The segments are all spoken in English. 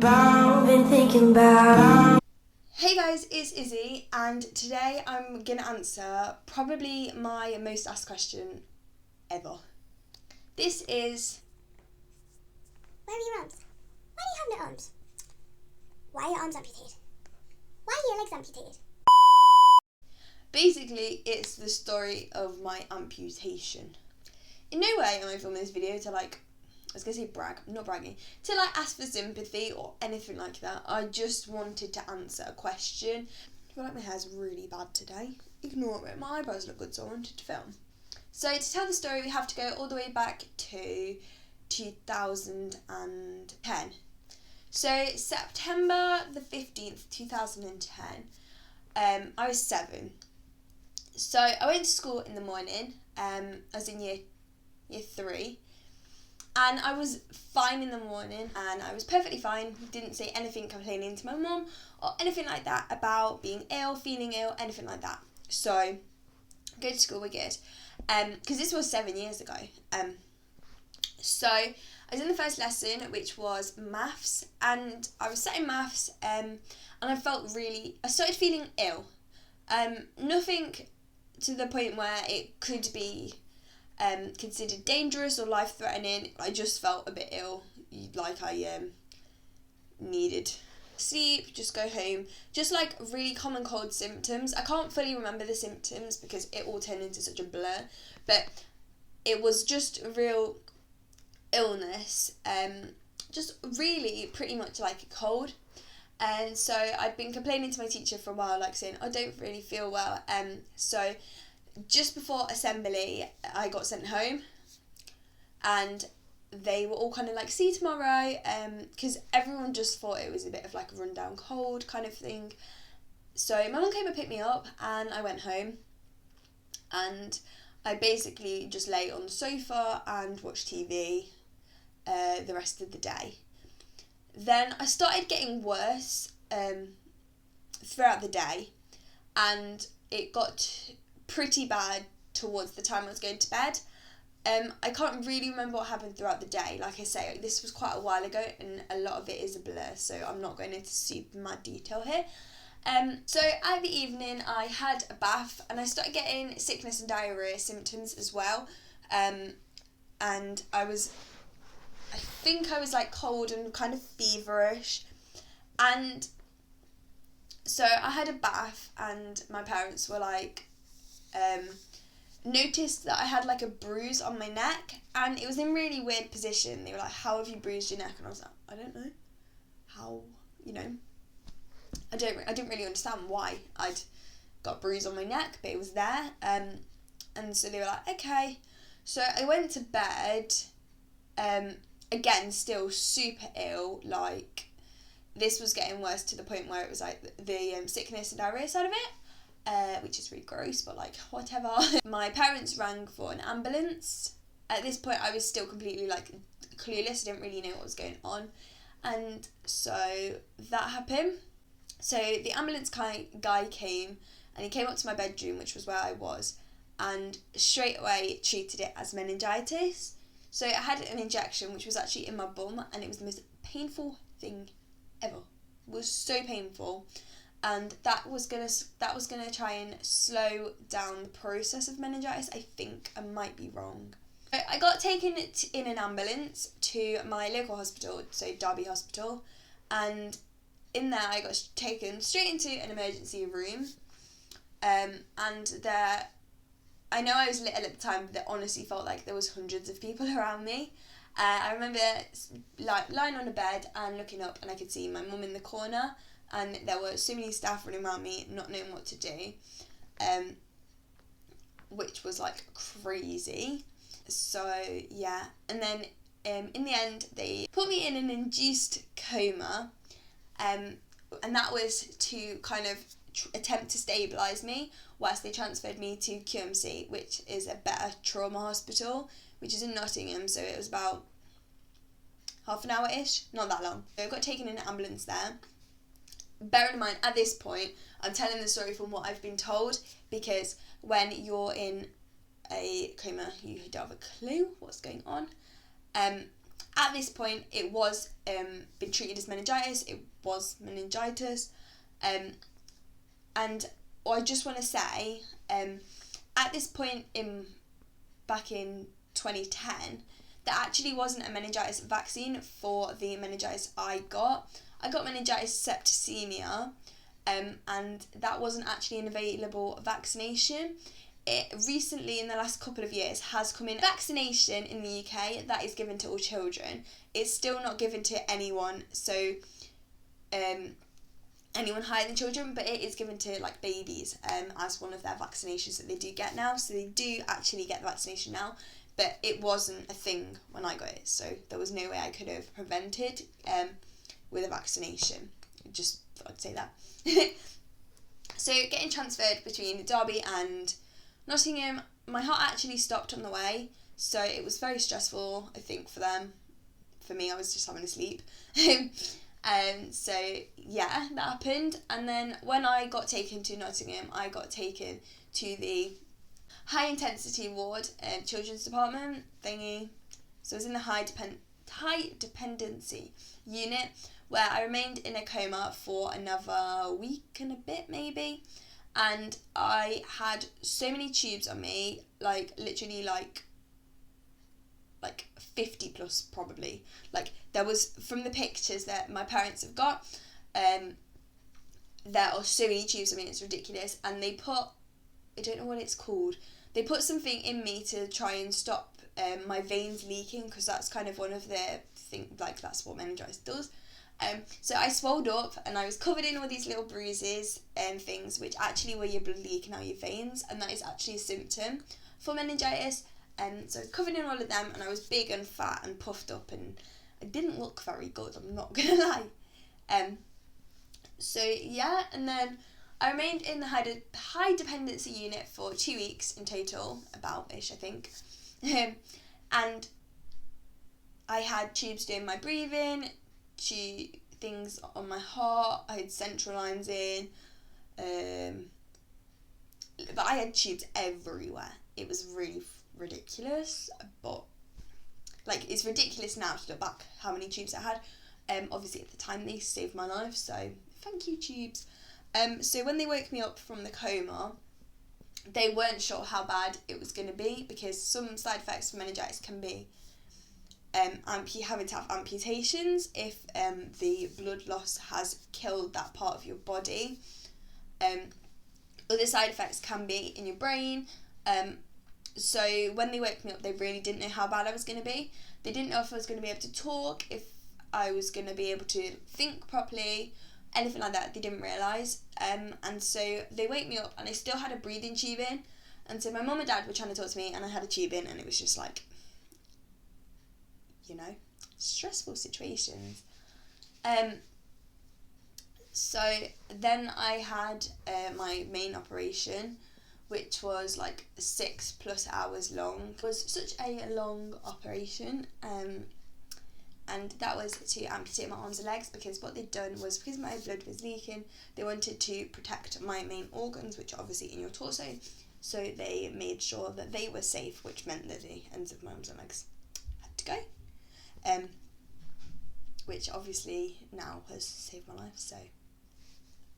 Hey guys, it's Izzy, and today I'm going to answer probably my most asked question ever. This is... Where are your arms? Why do you have no arms? Why are your arms amputated? Why are your legs amputated? Basically, it's the story of my amputation. In no way am I filming this video to I was going to say brag, I'm not bragging, to ask for sympathy or anything like that. I just wanted to answer a question. I feel like my hair's really bad today. Ignore it, my eyebrows look good, so I wanted to film. So to tell the story, we have to go all the way back to 2010. So September the 15th, 2010, I was 7. So I went to school in the morning, I was in year 3, and I was fine in the morning, and I was perfectly fine, didn't say anything complaining to my mum or anything like that about being ill, feeling ill, anything like that. So, go to school, we're good. Because this was 7 years ago. So, I was in the first lesson, which was maths, and I was sat in maths, and I started feeling ill. Nothing to the point where it could be considered dangerous or life-threatening. I just felt a bit ill, like I needed sleep, just go home, just really common cold symptoms. I can't fully remember the symptoms because it all turned into such a blur, but it was just a real illness, just really pretty much like a cold. And so I'd been complaining to my teacher for a while, saying I don't really feel well. So just before assembly, I got sent home, and they were all kind of see you tomorrow, because everyone just thought it was a bit of a rundown cold kind of thing. So my mum came and picked me up, and I went home, and I basically just lay on the sofa and watched TV the rest of the day. Then I started getting worse throughout the day, and it got pretty bad towards the time I was going to bed. I can't really remember what happened throughout the day. Like I say, this was quite a while ago, and a lot of it is a blur, so I'm not going into super mad detail here. So at the evening, I had a bath, and I started getting sickness and diarrhea symptoms as well. And I think I was cold and kind of feverish, and so I had a bath, and my parents were noticed that I had a bruise on my neck, and it was in a really weird position. They were like, how have you bruised your neck? And I was like, I don't know how, I didn't really understand why I'd got a bruise on my neck, but it was there. And so they were like, okay. So I went to bed, again, still super ill. This was getting worse to the point where it was the sickness and diarrhea side of it, which is really gross, but whatever. My parents rang for an ambulance. At this point, I was still completely clueless. I didn't really know what was going on, and so that happened. So the ambulance guy came, and he came up to my bedroom, which was where I was, and straight away treated it as meningitis. So I had an injection, which was actually in my bum, and it was the most painful thing ever. It was so painful, and that was gonna try and slow down the process of meningitis. I think I might be wrong. I got taken in an ambulance to my local hospital, so Derby Hospital, and in there I got taken straight into an emergency room, and there, I know I was little at the time, but it honestly felt like there was hundreds of people around me. I remember lying on a bed and looking up, and I could see my mum in the corner, and there were so many staff running around me not knowing what to do, which was crazy. So yeah, and then in the end they put me in an induced coma, and that was to kind of attempt to stabilise me whilst they transferred me to QMC, which is a better trauma hospital, which is in Nottingham. So it was about half an hour-ish, not that long. So I got taken in an ambulance there. Bearing in mind, at this point, I'm telling the story from what I've been told, because when you're in a coma, you don't have a clue what's going on. At this point, it was been treated as meningitis. It was meningitis. And I just want to say, at this point back in 2010, there actually wasn't a meningitis vaccine for the meningitis I got. I got meningitis septicemia, and that wasn't actually an available vaccination. It recently, in the last couple of years, has come in vaccination in the UK that is given to all children. It's still not given to anyone, so anyone higher than children, but it is given to like babies as one of their vaccinations that they do get now. So they do actually get the vaccination now, but it wasn't a thing when I got it, so there was no way I could have prevented with a vaccination. Just thought I'd say that. So getting transferred between Derby and Nottingham, my heart actually stopped on the way, so it was very stressful, I think, for them. For me, I was just having a sleep. So yeah, that happened. And then when I got taken to Nottingham, I got taken to the high intensity ward, children's department thingy. So I was in the high dependency unit, where I remained in a coma for another week and a bit maybe. And I had so many tubes on me, like literally like 50 plus probably. Like there was, from the pictures that my parents have got, there are so many tubes on me, it's ridiculous. And they put, I don't know what it's called, they put something in me to try and stop my veins leaking, because that's kind of one of the things, like that's what meningitis does. So I swelled up and I was covered in all these little bruises and things, which actually were your blood leaking out your veins, and that is actually a symptom for meningitis. So I was covered in all of them, and I was big and fat and puffed up, and I didn't look very good, I'm not gonna lie. So yeah, and then I remained in the high dependency unit for 2 weeks in total, about-ish I think. And I had tubes doing my breathing, things on my heart, I had central lines in, but I had tubes everywhere. It was really ridiculous, but like it's ridiculous now to look back how many tubes I had. Obviously at the time they saved my life, so thank you, tubes. So when they woke me up from the coma, they weren't sure how bad it was going to be, because some side effects for meningitis can be having to have amputations if the blood loss has killed that part of your body. Other side effects can be in your brain. So when they woke me up, they really didn't know how bad I was going to be. They didn't know if I was going to be able to talk, if I was going to be able to think properly, anything like that. They didn't realise. And so they wake me up, and I still had a breathing tube in. And so my mum and dad were trying to talk to me, and I had a tube in, and it was just like, you know, stressful situations. So then I had my main operation, which was like 6+ hours long. It was such a long operation, and that was to amputate my arms and legs, because what they'd done was, because my blood was leaking, they wanted to protect my main organs, which are obviously in your torso, so they made sure that they were safe, which meant that the ends of my arms and legs had to go. Which obviously now has saved my life, so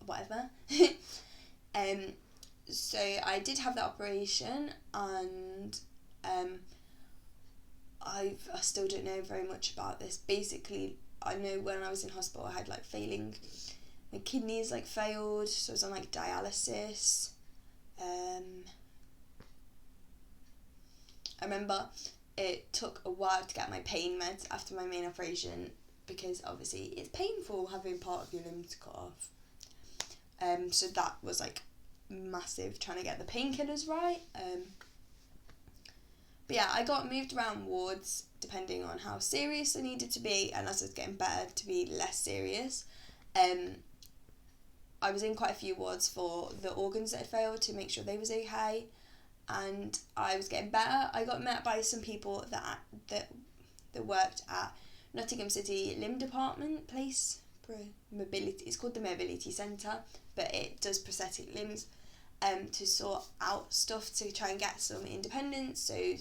whatever. So I did have that operation, and I still don't know very much about this. Basically, I know when I was in hospital I had like failing, my kidneys like failed, so I was on like dialysis. I remember it took a while to get my pain meds after my main operation, because obviously it's painful having part of your limbs cut off. So that was like massive, trying to get the painkillers right. But yeah, I got moved around wards depending on how serious I needed to be, and as I was getting better, to be less serious. I was in quite a few wards for the organs that had failed, to make sure they was okay, and I was getting better. I got met by some people that worked at Nottingham City Limb Department place, mobility. It's called the Mobility Centre, but it does prosthetic limbs, to sort out stuff to try and get some independence. So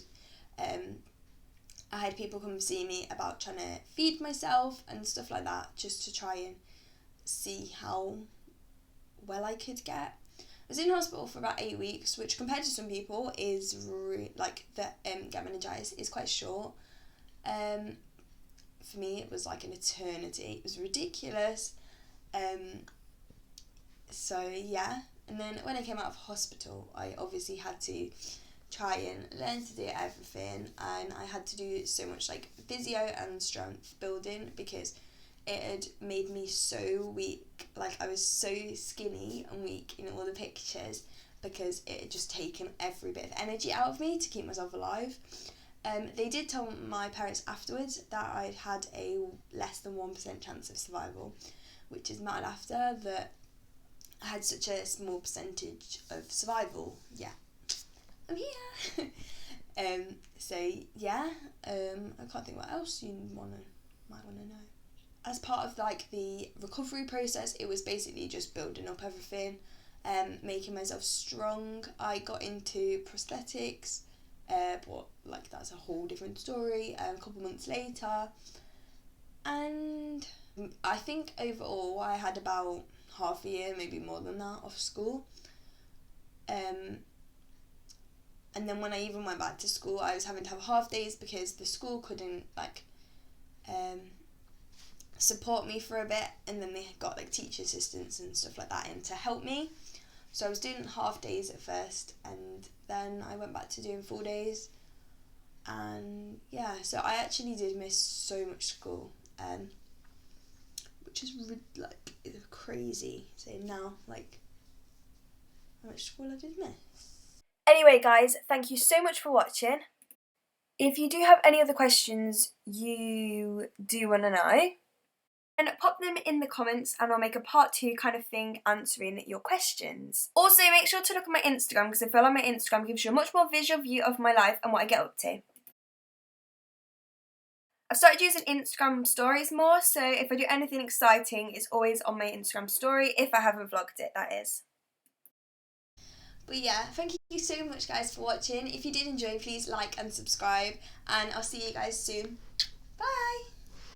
I had people come see me about trying to feed myself and stuff like that, just to try and see how well I could get. I was in hospital for about 8 weeks, which compared to some people is get meningitis is quite short. For me, it was like an eternity. It was ridiculous. So yeah, and then when I came out of hospital, I obviously had to try and learn to do everything, and I had to do so much like physio and strength building because it had made me so weak. Like, I was so skinny and weak in all the pictures because it had just taken every bit of energy out of me to keep myself alive. They did tell my parents afterwards that I'd had a less than 1% chance of survival, which is mad after that I had such a small percentage of survival. Yeah, I'm here. So yeah, I can't think what else you might want to know. As part of like the recovery process, it was basically just building up everything, making myself strong. I got into prosthetics, but like that's a whole different story. A couple months later, and I think overall I had about half a year, maybe more than that, off school. And then when I even went back to school, I was having to have half days because the school couldn't support me for a bit, and then they got like teacher assistants and stuff like that in to help me. So I was doing half days at first, and then I went back to doing full days. And yeah, so I actually did miss so much school, which is it's crazy saying now, like, how much school I did miss. Anyway guys, thank you so much for watching. If you do have any other questions you do want to know, then pop them in the comments and I'll make a part 2 kind of thing answering your questions. Also, make sure to look at my Instagram because I feel like my Instagram gives you a much more visual view of my life and what I get up to. I've started using Instagram stories more, so if I do anything exciting, it's always on my Instagram story, if I haven't vlogged it, that is. But yeah, thank you so much guys for watching. If you did enjoy, please like and subscribe, and I'll see you guys soon.